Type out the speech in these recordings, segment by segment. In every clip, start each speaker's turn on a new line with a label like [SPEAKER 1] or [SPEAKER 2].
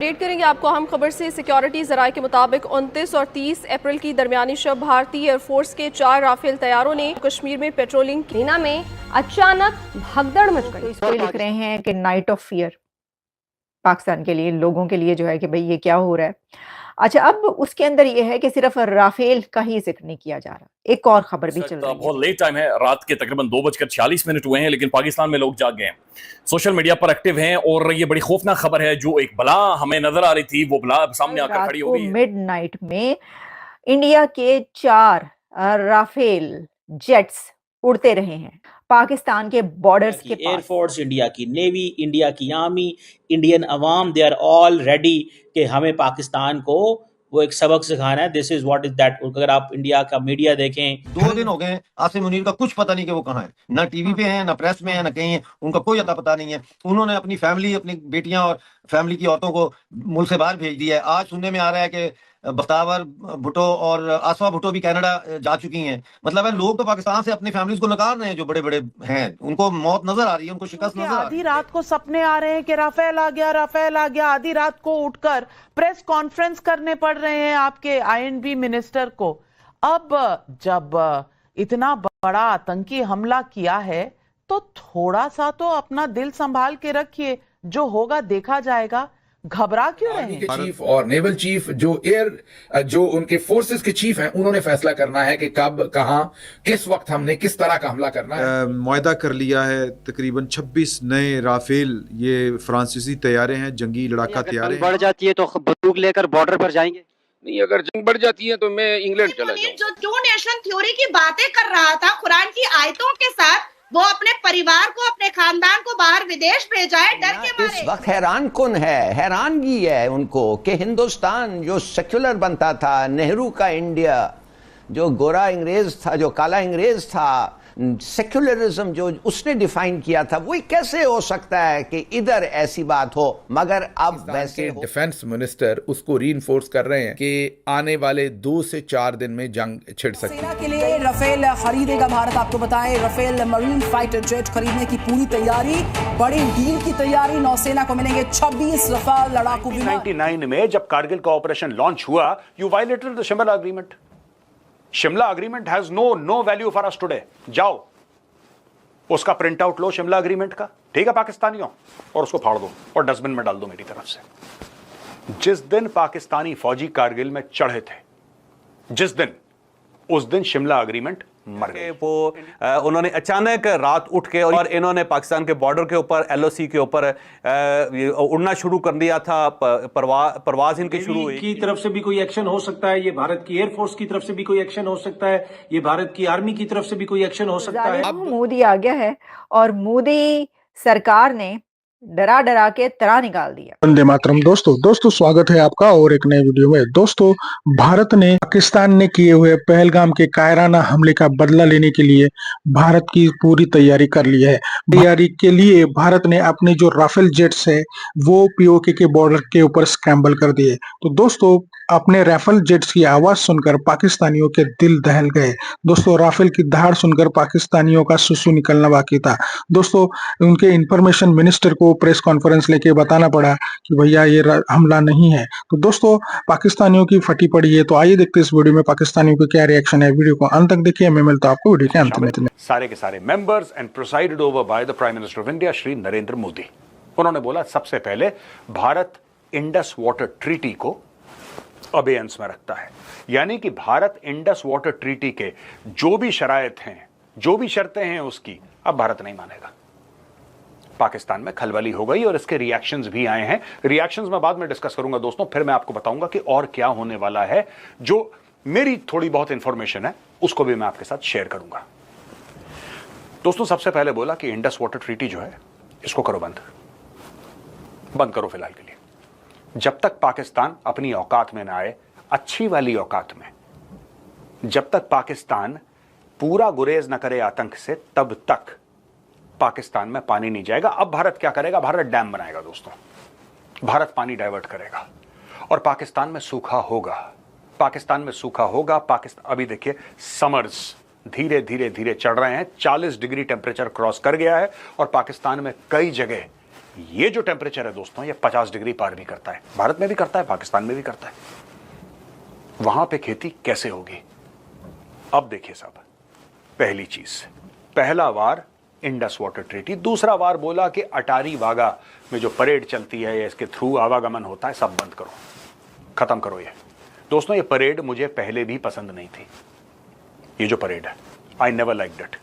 [SPEAKER 1] Update करेंगे आपको अहम खबर से। सिक्योरिटी जराये के मुताबिक 29 और 30 अप्रैल की दरमियानी शब भारतीय एयरफोर्स के 4 राफेल तैयारों ने कश्मीर में पेट्रोलिंग की में अचानक भगदड़ मच गई।
[SPEAKER 2] तो लिख रहे हैं कि नाइट ऑफ फियर पाकिस्तान के लिए, लोगों के लिए जो है कि भाई ये क्या हो रहा है। अच्छा, अब उसके अंदर ये है कि सिर्फ राफेल का ही जिक्र नहीं किया जा रहा, एक और खबर भी चल रही है।
[SPEAKER 3] बहुत लेट टाइम है, रात के तकरीबन 2:46 हुए हैं, लेकिन पाकिस्तान में लोग जाग गए हैं, सोशल मीडिया पर एक्टिव हैं और ये बड़ी खौफनाक खबर है। जो एक बला हमें नजर आ रही थी वो बला सामने आकर खड़ी हो गई है।
[SPEAKER 2] मिडनाइट में इंडिया के 4 राफेल जेट्स उड़ते रहे हैं पाकिस्तान के बॉर्डर्स के पास।
[SPEAKER 4] एयरफोर्स, इंडिया की नेवी, इंडिया की army, Indian Awam, they are all ready कि हमें पाकिस्तान को वो एक सबक सिखाना है। This is what is that. अगर आप इंडिया का मीडिया देखें,
[SPEAKER 5] 2 दिन हो गए आसिम मुनीर का कुछ पता नहीं कि वो कहाँ है, ना टीवी पे है, ना प्रेस में है, ना कहीं है, उनका कोई अता पता नहीं है। उन्होंने अपनी फैमिली, अपनी बेटियां और फैमिली की औरतों को मुल्क से बाहर भेज दिया है। आज सुनने में आ रहा है कि बख्तावर भुट्टो और आसमा भुट्टो भी कनाडा जा चुकी हैं। मतलब है, लोग तो पाकिस्तान से अपनी फैमिलीज को नकार रहे हैं, जो बड़े बड़े हैं, उनको मौत नजर आ रही है, उनको शिकस्त नजर आ रही है।
[SPEAKER 6] आधी रात को सपने आ रहे हैं कि राफेल आ गया, राफेल आ गया। आधी रात को उठकर प्रेस कॉन्फ्रेंस करने पड़ रहे हैं आपके आईएनबी मिनिस्टर को। अब जब इतना बड़ा आतंकी हमला किया है तो थोड़ा सा तो अपना दिल संभाल के रखिए, जो होगा देखा जाएगा। घबरा क्यों रहे हैं?
[SPEAKER 7] चीफ और नेवल चीफ जो उनके फोर्सेस के चीफ हैं, उन्होंने फैसला करना है कि कब, कहां, किस वक्त हमने किस तरह का हमला करना है।
[SPEAKER 8] मुआहदा कर लिया है तकरीबन 26 नए राफेल, ये फ्रांसीसी तैयारे हैं, जंगी लड़ाका तैयारे हैं।
[SPEAKER 9] बढ़ जाती है तो बंदूक लेकर बॉर्डर पर जाएंगे।
[SPEAKER 10] नहीं, अगर जंग बढ़ जाती है तो मैं इंग्लैंड चला जाऊंगा।
[SPEAKER 11] जो टू नेशन थ्योरी की बातें कर रहा था कुरान की आयतों के साथ, वो अपने परिवार को, अपने खानदान को बाहर विदेश भेजा है डर के मारे।
[SPEAKER 12] इस वक्त हैरान कौन है, हैरानगी है उनको कि हिंदुस्तान जो सेक्युलर बनता था, नेहरू का इंडिया, जो गोरा अंग्रेज था, जो काला अंग्रेज था, सेक्युलरिज्म जो उसने डिफाइन किया था, वो कैसे हो सकता है कि इधर ऐसी बात हो। मगर अब वैसे
[SPEAKER 7] डिफेंस मिनिस्टर उसको रीइंफोर्स कर रहे हैं कि आने वाले 2 से 4 दिन में जंग छिड़ सकती है।
[SPEAKER 13] सेना के लिए राफेल खरीदेगा भारत। आपको बताएं, राफेल मरीन फाइटर जेट खरीदने की पूरी तैयारी, बड़ी डील की तैयारी। नौसेना को मिलेंगे 26 रफाल लड़ाकू विमान।
[SPEAKER 14] 1999 में जब कारगिल का ऑपरेशन लॉन्च हुआ, you violated the Shimla agreement. Shimla agreement has no value for us today. जाओ उसका प्रिंट आउट लो शिमला अग्रीमेंट का, ठीक है पाकिस्तानियों, और उसको फाड़ दो और डस्टबिन में डाल दो मेरी तरफ से। जिस दिन पाकिस्तानी फौजी कारगिल में चढ़े थे, जिस दिन, उस दिन शिमला अग्रीमेंट मर गए।
[SPEAKER 15] वो उन्होंने अचानक रात उठ के और इन्होंने पाकिस्तान के बॉर्डर के ऊपर, एलओसी के ऊपर उड़ना शुरू कर दिया था। परवाज इनकी शुरू हुई।
[SPEAKER 16] की तरफ से भी कोई एक्शन हो सकता है, ये भारत की एयरफोर्स की तरफ से भी कोई एक्शन हो सकता है, ये भारत की आर्मी की तरफ से भी कोई एक्शन हो सकता है।
[SPEAKER 2] अब मोदी आ गया है और मोदी सरकार ने डरा डरा के तरा निकाल दिया।
[SPEAKER 17] वंदे मातरम। दोस्तों स्वागत है आपका और एक नए वीडियो में। दोस्तों, भारत ने पाकिस्तान ने किए हुए पहलगाम के कायराना हमले का बदला लेने के लिए भारत की पूरी तैयारी कर ली है। तैयारी के लिए भारत ने अपने जो राफेल जेट्स है वो पीओके के बॉर्डर के ऊपर स्क्रैम्बल कर दिए। तो दोस्तों, अपने राफेल जेट्स की आवाज सुनकर पाकिस्तानियों के दिल दहल गए। दोस्तों, राफेल की दहाड़ सुनकर पाकिस्तानियों का सुसु निकलना बाकी था। दोस्तों, उनके इंफॉर्मेशन मिनिस्टर को प्रेस कॉन्फ्रेंस लेके बताना पड़ा कि भैया ये हमला नहीं है। तो दोस्तों, पाकिस्तानियों की फटी पड़ी है। तो आइए देखते हैं इस वीडियो में पाकिस्तानियों का क्या रिएक्शन है। वीडियो को अंत तक देखिए, मैं मिलता हूं आपको वीडियो के अंत में।
[SPEAKER 14] सारे के सारे members and presided over by the prime minister of India Shri Narendra Modi. उन्होंने बोला सबसे पहले भारत इंडस वाटर ट्रीटी को अबेयंस में रखता है, यानी कि भारत इंडस वाटर ट्रीटी के जो भी शरायत हैं, जो भी शर्तें हैं, उसकी अब भारत नहीं मानेगा। पाकिस्तान में खलबली हो गई और इसके रिएक्शंस भी आए हैं। रिएक्शंस मैं बाद में डिस्कस करूंगा दोस्तों, फिर मैं आपको बताऊंगा कि और क्या होने वाला है। जो मेरी थोड़ी बहुत इंफॉर्मेशन है उसको भी मैं आपके साथ शेयर करूंगा। दोस्तों, सबसे पहले बोला कि इंडस वाटर ट्रीटी जो है इसको करो बंद करो फिलहाल के लिए, जब तक पाकिस्तान अपनी औकात में ना आए, अच्छी वाली औकात में, जब तक पाकिस्तान पूरा गुरेज न करे आतंक से, तब तक पाकिस्तान में पानी नहीं जाएगा। अब भारत क्या करेगा? भारत डैम बनाएगा दोस्तों, भारत पानी डाइवर्ट करेगा और पाकिस्तान में सूखा होगा। पाकिस्तान में सूखा होगा। पाकिस्तान अभी देखिए समर्स धीरे धीरे धीरे चढ़ रहे हैं, 40 डिग्री टेम्परेचर क्रॉस कर गया है और पाकिस्तान में कई जगह ये जो टेम्परेचर है दोस्तों, ये 50 डिग्री पार भी करता है। भारत में भी करता है, पाकिस्तान में भी करता है। वहां पे खेती कैसे होगी? अब देखिए साहब, पहली चीज, पहला वार इंडस वाटर ट्रीटी, दूसरा वार बोला कि अटारी वागा में जो परेड चलती है या इसके थ्रू आवागमन होता है, सब बंद करो, खत्म करो। ये दोस्तों, ये परेड मुझे पहले भी पसंद नहीं थी। ये जो परेड है, आई नेवर लाइक्ड इट।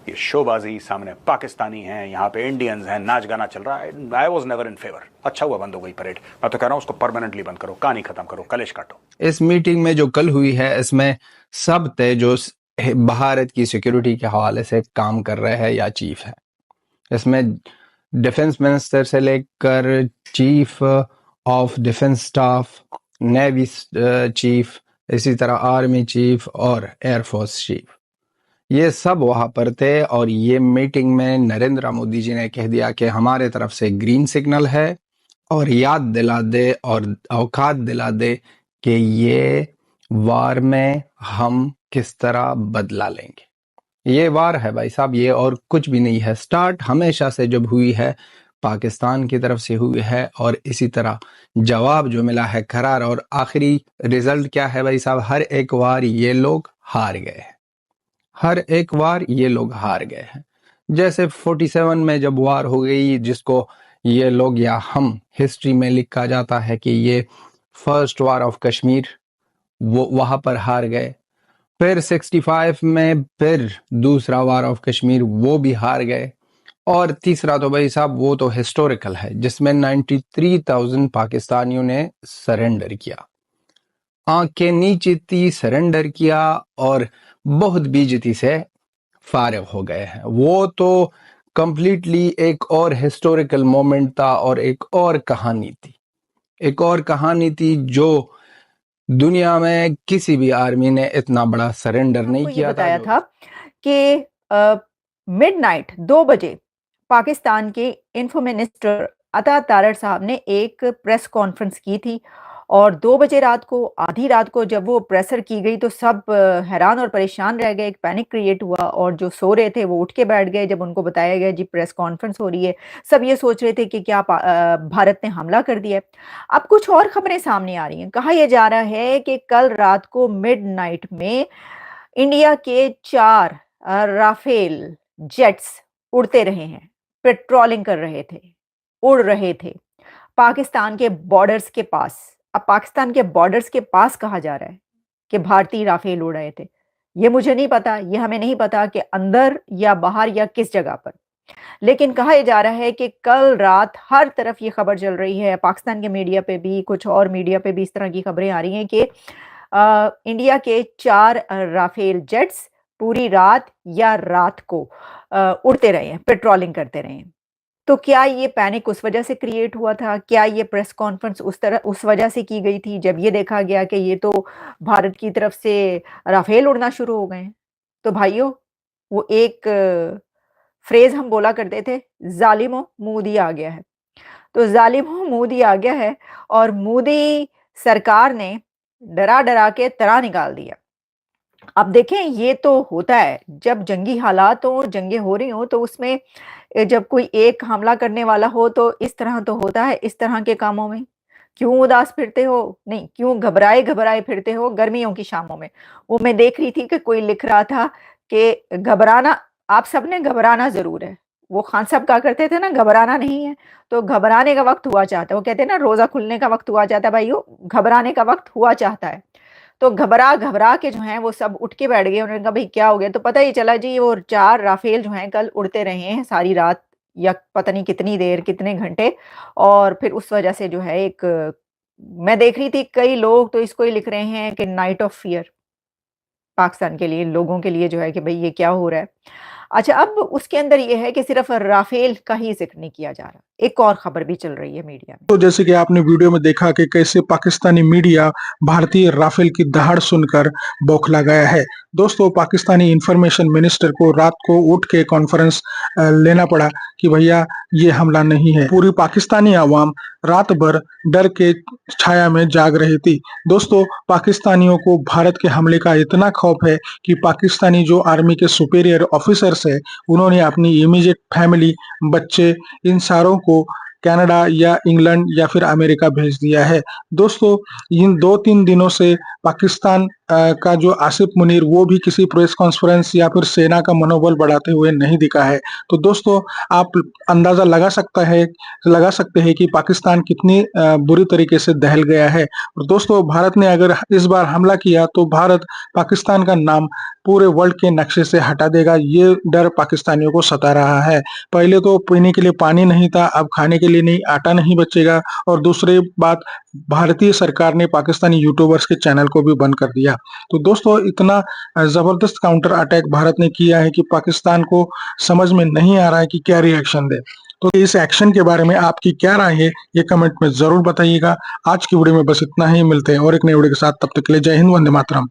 [SPEAKER 14] ये शोबाजी, सामने पाकिस्तानी हैं, यहाँ पे इंडियंस हैं, नाच गाना चल रहा है। I was never in favour. अच्छा हुआ बंद हो गई परेड। मैं तो कह रहा हूँ उसको परमानेंटली बंद करो, कहानी खत्म करो, कलेश काटो।
[SPEAKER 18] इस मीटिंग में जो कल हुई है, इसमें सब थे जो भारत की सिक्योरिटी के हवाले से काम कर रहे हैं या चीफ है। इसमें डिफेंस मिनिस्टर से लेकर chief of defence staff, navy chief, इसी तरह आर्मी चीफ और एयरफोर्स चीफ, ये सब वहां पर थे। और ये मीटिंग में नरेंद्र मोदी जी ने कह दिया कि हमारे तरफ से ग्रीन सिग्नल है, और याद दिला दे और औकात दिला दे कि ये वार में हम किस तरह बदला लेंगे। ये वार है भाई साहब, ये और कुछ भी नहीं है। स्टार्ट हमेशा से जब हुई है, पाकिस्तान की तरफ से हुई है, और इसी तरह जवाब जो मिला है करार, और आखिरी रिजल्ट क्या है भाई साहब? हर एक वार ये लोग हार गए हैं, हर एक वार ये लोग हार गए हैं। जैसे 47 में जब वार हो गई, जिसको ये लोग या हम हिस्ट्री में लिखा जाता है कि ये फर्स्ट वार ऑफ कश्मीर, वो वहां पर हार गए। फिर 65 में फिर दूसरा वार ऑफ कश्मीर, वो भी हार गए। और तीसरा तो भाई साहब वो तो हिस्टोरिकल है, जिसमें 93,000 पाकिस्तानियों ने सरेंडर किया, आंखें नीचे थी, सरेंडर किया और बहुत बेइज्जती से फारिग हो गए हैं। वो तो कंप्लीटली एक और हिस्टोरिकल मोमेंट था और एक और कहानी थी, एक और कहानी थी जो दुनिया में किसी भी आर्मी ने इतना बड़ा सरेंडर नहीं किया
[SPEAKER 2] बताया था कि मिडनाइट 2 बजे पाकिस्तान के इंफो मिनिस्टर अता तारड़ साहब ने एक प्रेस कॉन्फ्रेंस की थी, और 2 बजे रात को, आधी रात को जब वो प्रेसर की गई तो सब हैरान और परेशान रह गए, एक पैनिक क्रिएट हुआ, और जो सो रहे थे वो उठ के बैठ गए जब उनको बताया गया जी प्रेस कॉन्फ्रेंस हो रही है। सब ये सोच रहे थे कि क्या भारत ने हमला कर दिया। अब कुछ और खबरें सामने आ रही हैं। कहा यह जा रहा है कि कल रात को मिडनाइट में इंडिया के 4 राफेल जेट्स उड़ते रहे हैं, पेट्रोलिंग कर रहे थे, उड़ रहे थे पाकिस्तान के बॉर्डर्स के पास। अब पाकिस्तान के बॉर्डर्स के पास कहा जा रहा है कि भारतीय राफेल उड़ रहे थे। ये मुझे नहीं पता, ये हमें नहीं पता कि अंदर या बाहर या किस जगह पर, लेकिन कहा यह जा रहा है कि कल रात हर तरफ ये खबर चल रही है, पाकिस्तान के मीडिया पे भी, कुछ और मीडिया पे भी इस तरह की खबरें आ रही हैं कि इंडिया के 4 राफेल जेट्स पूरी रात या रात को उड़ते रहे हैं, पेट्रोलिंग करते रहे हैं। तो क्या ये पैनिक उस वजह से क्रिएट हुआ था? क्या ये प्रेस कॉन्फ्रेंस उस वजह से की गई थी जब ये देखा गया कि ये तो भारत की तरफ से राफेल उड़ना शुरू हो गए हैं? तो भाइयों, वो एक फ्रेज हम बोला करते थे, जालिमो मोदी आ गया है। तो जालिमो मोदी आ गया है, और मोदी सरकार ने डरा डरा के तरा निकाल दिया। अब देखें, ये तो होता है जब जंगी हालात हो, जंगें हो रही हो, तो उसमें जब कोई एक हमला करने वाला हो तो इस तरह तो होता है। इस तरह के कामों में क्यों उदास फिरते हो? नहीं, क्यों घबराए घबराए फिरते हो गर्मियों की शामों में? वो मैं देख रही थी कि कोई लिख रहा था कि घबराना, आप सबने घबराना जरूर है। वो खान साहब कहा करते थे ना, घबराना नहीं है, तो घबराने का वक्त हुआ चाहता है। वो कहते हैं ना, रोजा खुलने का वक्त हुआ चाहता है, भाइयों घबराने का वक्त हुआ चाहता है। तो घबरा घबरा के जो हैं वो सब उठ के बैठ गए। उन्होंने कहा भाई क्या हो गया? तो पता ही चला जी, वो 4 राफेल जो हैं कल उड़ते रहे हैं सारी रात, या पता नहीं कितनी देर, कितने घंटे। और फिर उस वजह से जो है एक, मैं देख रही थी कई लोग तो इसको ही लिख रहे हैं कि नाइट ऑफ फियर पाकिस्तान के लिए, लोगों के लिए जो है कि भाई ये क्या हो रहा है। अच्छा, अब उसके अंदर ये है कि सिर्फ राफेल का ही जिक्र नहीं किया जा रहा, एक और खबर भी चल रही है मीडिया में।
[SPEAKER 17] तो जैसे कि आपने वीडियो में देखा कि कैसे पाकिस्तानी मीडिया भारतीय राफेल की दहाड़ सुनकर बौखला गया है। दोस्तों, पाकिस्तानी इंफॉर्मेशन मिनिस्टर को रात को उठ के कॉन्फ्रेंस लेना पड़ा कि भैया ये हमला नहीं है। पूरी पाकिस्तानी आवाम रात भर डर के छाया में जाग रही थी। दोस्तों, पाकिस्तानियों को भारत के हमले का इतना खौफ है कि पाकिस्तानी जो आर्मी के सुपीरियर ऑफिसर्स यूट्यूबर्स है उन्होंने अपनी इमीडिएट फैमिली, बच्चे, इन सारों को कनाडा या इंग्लैंड या फिर अमेरिका भेज दिया है। दोस्तों, इन 2-3 दिनों से पाकिस्तान का जो आसिफ मुनीर वो भी किसी प्रेस कॉन्फ्रेंस या फिर सेना का मनोबल बढ़ाते हुए नहीं दिखा है। तो दोस्तों, आप अंदाजा लगा सकते हैं कि पाकिस्तान कितनी बुरी तरीके से दहल गया है। और दोस्तों, भारत ने अगर इस बार हमला किया तो भारत पाकिस्तान का नाम पूरे वर्ल्ड के नक्शे से हटा देगा, ये डर पाकिस्तानियों को सता रहा है। पहले तो पीने के लिए पानी नहीं था, अब खाने के लिए नहीं, आटा नहीं बचेगा। और दूसरी बात, भारतीय सरकार ने पाकिस्तानी यूट्यूबर्स के चैनल को भी बंद कर दिया। तो दोस्तों, इतना जबरदस्त काउंटर अटैक भारत ने किया है कि पाकिस्तान को समझ में नहीं आ रहा है कि क्या रिएक्शन दे। तो इस एक्शन के बारे में आपकी क्या राय है, ये कमेंट में जरूर बताइएगा। आज की वीडियो में बस इतना ही, मिलते हैं और एक नई वीडियो के साथ। तब तक के लिए जय हिंद, वंदे मातरम।